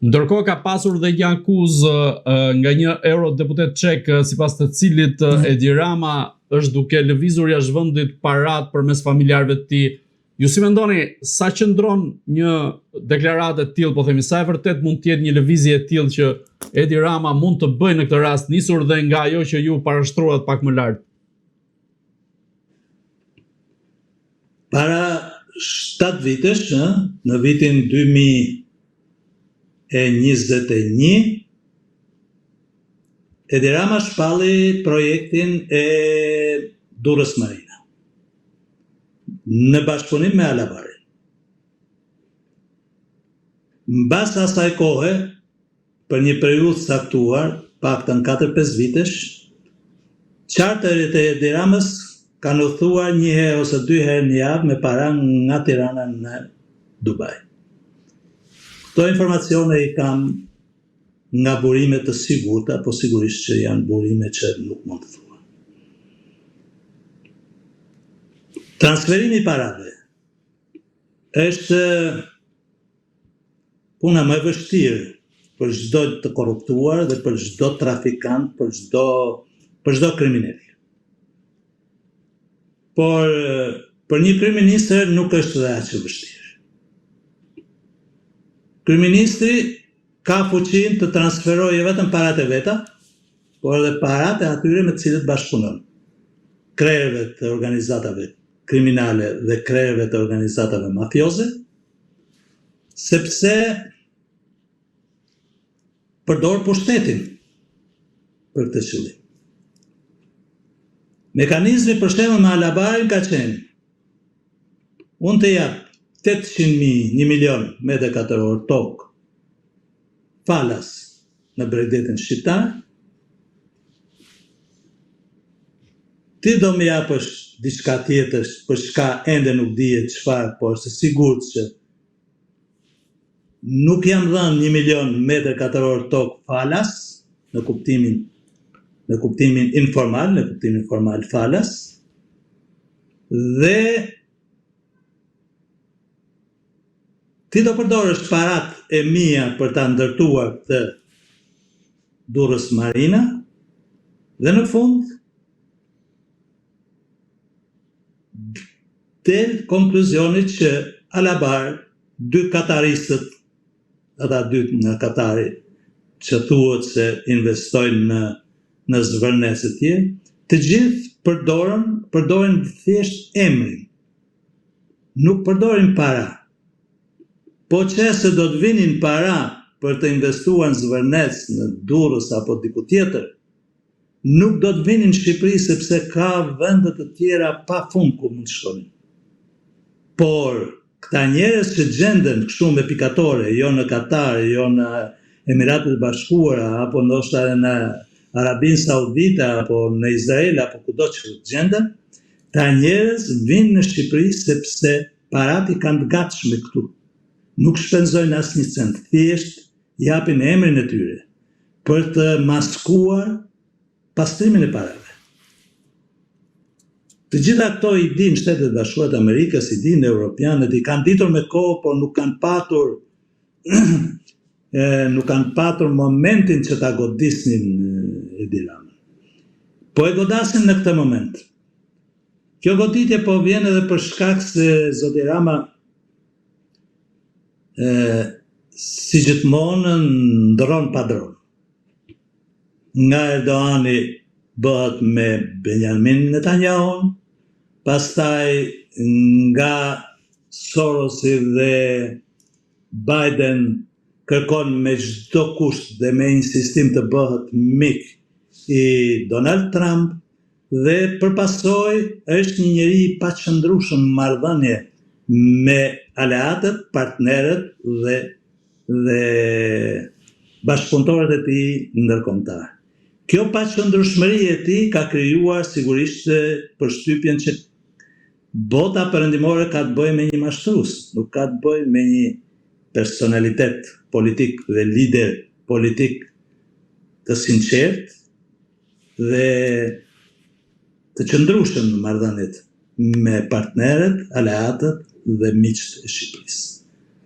Ndërkohë ka pasur dhe një akuzë nga një eurodeputet çek, sipas të cilit Edi Rama është duke lëvizur jashtë vendit parat përmes familjarëve të tij. Ju si mendoni sa qëndron një deklaratë e tillë, po themi sa e vërtet mund të jetë një lëvizje e tillë që Edi Rama mund të bëjë në këtë rast, nisur dhe nga ajo që ju parashtruat pak më lart? Para 7 vitesh, në vitin 2021, Edi Rama shpalli projektin e Durrës Marina, në bashkëpunim me Alabarin. Mbas asaj kohe, për një periudhë saktuar, paktën 4-5 vitesh, charteret e Edi Ramës kanë udhëtuar 1 herë ose 2 herë në javë me para nga Tirana në Dubai. Këto informacione i kam nga burime të sigurta, po sigurisht që janë burime që nuk mund të thua. Transferimi i parave është puna më e vështirë për çdo të korruptuar dhe për çdo trafikant, për çdo kriminal. Por për një kryeministër nuk është dhe aq e vështirë. Kryeministri ka fuqinë të transferojë vetëm paratë e veta, por edhe paratë e atyre me të cilët bashkëpunon. Krerëve të organizatave kriminale dhe krerëve të organizatave mafioze, sepse përdor pushtetin për këtë qëllim. Mekanizmi për shembull me Alabarin ka qenë: unë të jap 800.000, 1 milion metër katror tokë falas në Bregdetin shqiptar, ti do më japësh diçka tjetër për çka ende nuk dihet çfarë, por është sigurt që nuk jam dhënë 1 milion metër katror tokë falas në kuptimin informal, në kuptimin formal falas, dhe ti do përdorësh parat e mia për ta ndërtuar këtë Durrës Marina, dhe në fund del konkluzionit që Alabar, 2 kataristët, ata 2 në Katari, që thuhet se investojnë në zvërnes e tjerë, të gjithë përdorin thjesht emrin, nuk përdorin para. Po që se do të vinin para për të investuar në zvërnes, në Durrës apo diku tjetër, nuk do të vinin në Shqipëri sepse ka vende të tjera pa fund ku mund të shkonin. Por këta njerëz që gjenden kështu me pikatore, jo në Katar, jo në Emiratet e Bashkuara, apo ndoshta në Arabinë Saudite, apo në Izrael, apo kudo që gjenden, këta njerëz vinë në Shqipëri sepse parat i kanë të gatshme këtu. Nuk shpenzojnë asnjë cent, thjesht japin emrin e tyre për të maskuar pastrimin e parave. Të gjitha këto i din Shtetet e Bashkuara të Amerikës, i din europianët, i kanë ditur me kohë, por nuk kanë patur momentin që ta godisnin Edi Ramën. Po e godasin në këtë moment. Kjo goditje po vjen edhe për shkak se zoti Rama si gjithmonë ndron pa dron. Nga Erdoani bëhet me Benjamin Netanyahu, pastaj nga Sorosi dhe Biden kërkon me çdo kusht dhe me insistim të bëhet mik i Donald Trump, dhe përpasoj është një njeri i paqëndrueshëm në marrëdhënie me aleatët, partnerët dhe bashkëpunëtorët e tij ndërkombëtar. Kjo paqëndrueshmëri e tij ka krijuar sigurisht përshtypjen që bota perëndimore ka të bëjë me një mashtrues, nuk ka të bëjë me një personalitet politik dhe lider politik të sinqert dhe të qëndrueshëm në marrëdhëniet me partnerët, aleatët dhe miqt e Shqipërisë.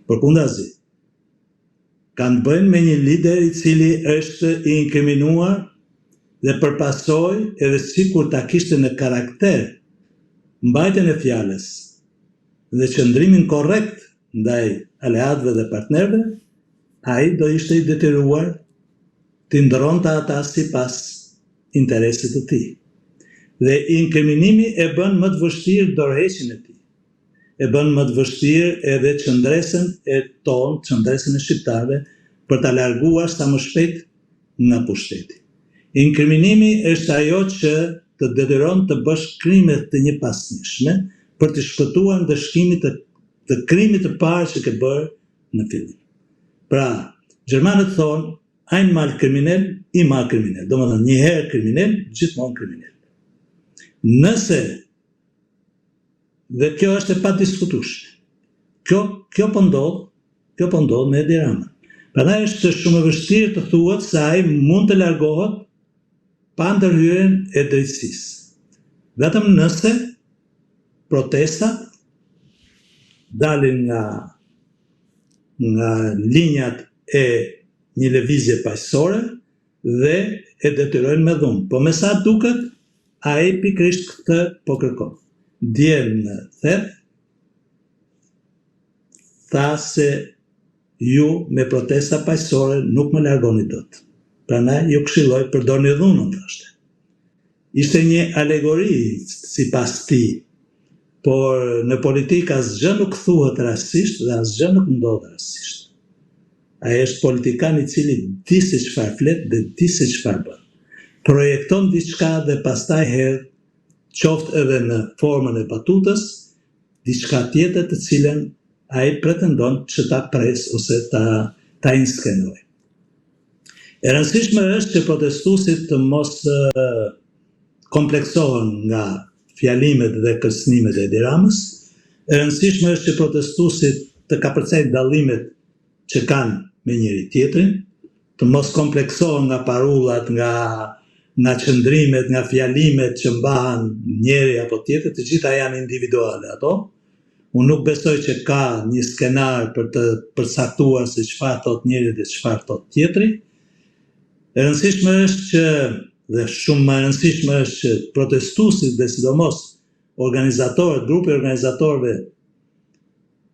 Përkundazi, kanë bëjnë me një lider i cili është i inkriminuar dhe përpasoj edhe sikur ta kishte në karakter mbajtjen e fjalës dhe qëndrimin korrekt ndaj aleatëve dhe partnerëve, ai do ishte i detyruar të ndronte ata sipas interesit të tij. Dhe inkriminimi e bën më të vështirë dorëheqjen e tij. E bën më të vështirë edhe qëndresën e tonë, qëndresën e shqiptarëve, për ta larguar sa më shpejt nga pushteti. Inkriminimi është ajo që të detyron të bësh krime të njëpasnjëshme për të shpëtuar ndëshkimit të krimit të parë që ke bërë në fillim. Pra, gjermanët thonë, einmal kriminell, immer kriminell. Domethënë, një herë kriminell, gjithmonë kriminell. Nëse, dhe kjo është e padiskutueshme, kjo po ndodh me Edi Ramën. Prandaj është shumë e vështirë të thuhet se ai mund të largohet pa ndërhyrjen e drejtësisë. Vetëm nëse protestat dalin nga linjat e një lëvizje paqësore dhe e detyrojnë me dhunë. Po me sa duket, ai pikërisht këtë po kërkon. Dje në thep, tha se ju me protesta paqësore nuk më largoni dot. Prandaj ju këshilloj përdorni dhunën, thoshte. Ishte një alegori sipas tij, por në politikë asgjë nuk thuhet rastësisht dhe asgjë nuk ndodh rastësisht. Ai është politikan i cili di se çfarë flet dhe di se çfarë bën. Projekton diçka dhe pastaj hedh, qoftë edhe në formën e batutës, diçka tjetër të cilën ai pretendon që ta pres ose ta inskenoj. E rëndësishme është që protestuesit të mos kompleksohen nga fjalimet dhe kërcënimet e Edi Ramës. E rëndësishme është që protestuesit të kapërcejnë dallimet që kanë me njëri tjetrin, të mos kompleksohen nga parullat, nga qëndrimet, nga fjalimet që mbahen njëri apo tjetri, të gjitha janë individuale ato. Unë nuk besoj që ka një skenar për të përcaktuar se çfarë thot njëri dhe çfarë thot tjetri. E rëndësishme është që, dhe shumë më rëndësishme është që protestuesit dhe sidomos organizatorët, grupi organizatorëve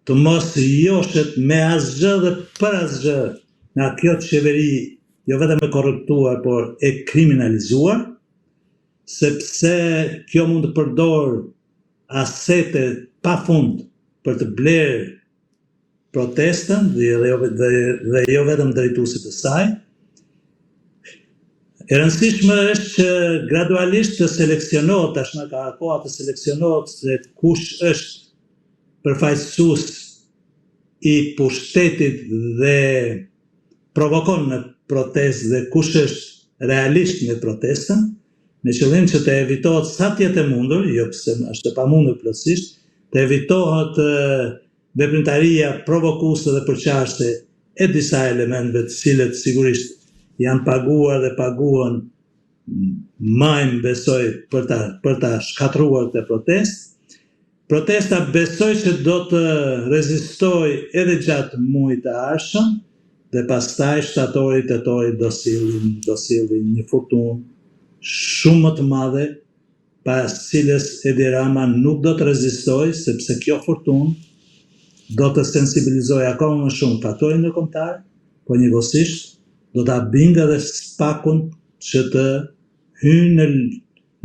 të mos joshet me asgjë dhe për asgjë nga kjo qeveri, jo vetëm e korruptuar, por e kriminalizuar, sepse kjo mund të përdor asete pa fund për të blerë protestën dhe jo vetëm drejtuesit të saj. E rëndësishme është që gradualisht të seleksionohet, tashmë ka koha të seleksionohet se kush është përfaqësues i pushtetit dhe provokon në protestë dhe kush është realisht në protestën, me qëllim që të evitohet sa të jetë e mundur, jo pse është e pamundur plotësisht, të evitohet veprimtaria provokuese dhe përqarëse e disa elementeve të cilët sigurisht janë paguar dhe paguhen majmë besoj për ta shkatruar të protestë. Protesta besoj që do të rezistoj edhe gjatë muajit të ardhshëm dhe pastaj shtatori tetori do sillin një furtunë shumë më të madhe, pas cilës Edi Rama nuk do të rezistoj, sepse kjo furtunë do të sensibilizoj akoma më shumë faktorin ndërkombëtar, por njëkohësisht do ta bindë edhe spakun që të hyjë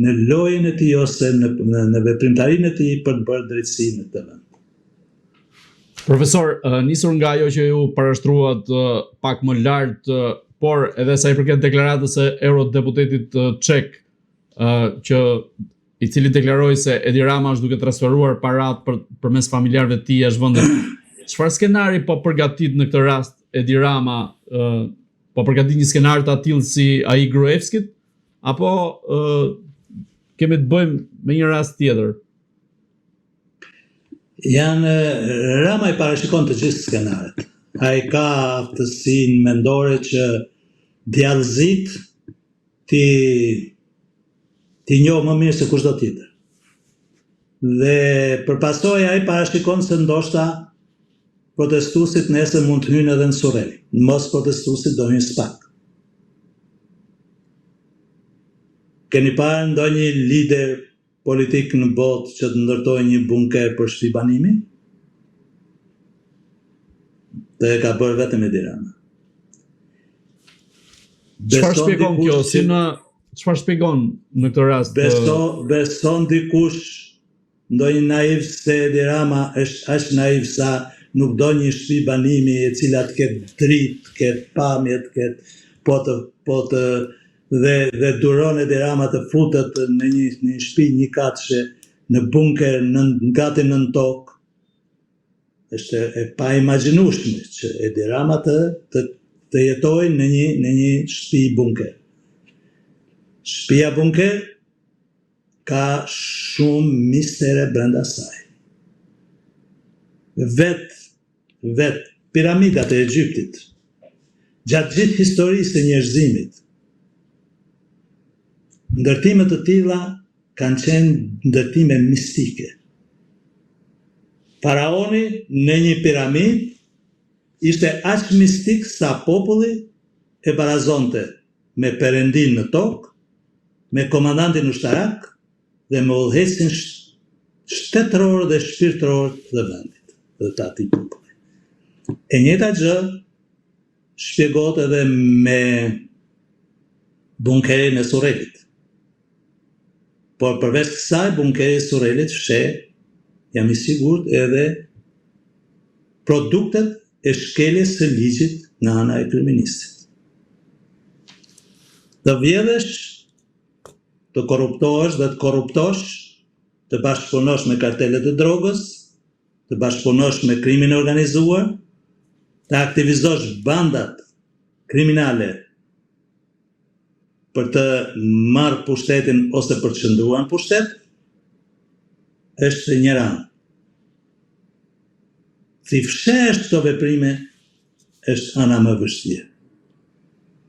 në lojën e tij ose në veprimtarinë e tij për të bërë drejtësi në këtë vend. Profesor, nisur nga ajo që ju parashtruat pak më lart, por edhe sa i përket deklaratës së eurodeputetit çek, i cili deklaroi se Edi Rama është duke transferuar parat përmes familjarëve të tij jashtë vendit. Çfarë skenari po përgatit në këtë rast Edi Rama? Po përgatit një skenar të atill si ai Gruevskit, apo kemi të bëjmë me një rast tjetër? Rama i parashikon të gjithë skenaret. Ai ka aftësinë mendore që djallëzit ti njohë më mirë se kushdo tjetër. Dhe përpasoj ai parashikon se ndoshta protestuesit nesër mund të hynë edhe në Surrel. Mos protestuesit do hynë SPAK. Keni parë ndonjë lider politik në botë që të ndërtojë një bunker për shtëpi banimi? Dhe e ka bërë vetëm Edi Rama. Çfarë shpjegon kjo? Çfarë shpjegon në këtë rast? Beson dikush ndonjë naiv se Edi Rama është aq naiv sa nuk do një shtëpi banimi e cila të ketë dritë, të ketë pamje, të ketë dhe duron Edi Rama të futet në një shtëpi një katëshe në bunker gati nën tokë. Është e pa imagjinueshme që Edi Rama të jetojë në një shtëpi bunker. Shtëpia bunker ka shumë mistere brenda saj. Vet piramidat e Egjiptit, gjatë gjithë historisë së njerëzimit, ndërtimet të tilla kanë qenë ndërtime mistike. Faraoni në një piramid ishte aq mistik sa populli e barazonte me perëndin në tokë, me komandantin ushtarak dhe me udhëheqësin shtetëror dhe shpirtëror të vendit dhe të atij populli. E njëjta gjë shpjegohet edhe me bunkerin e Surrelit. Por përveç kësaj, bunkeri i Surrelit fsheh, jam i sigurt, edhe produktet e shkeljes së ligjit nga ana e kryeministit. Të vjedhësh, të korruptohesh dhe të korruptosh, të bashkëpunosh me kartelet e drogës, të bashkëpunosh me krimin e organizuar, të aktivizosh bandat kriminale për të marrë pushtetin ose për të qëndruar në pushtet, është një ranë. Si fshesh këto veprime, është ana më vështirë.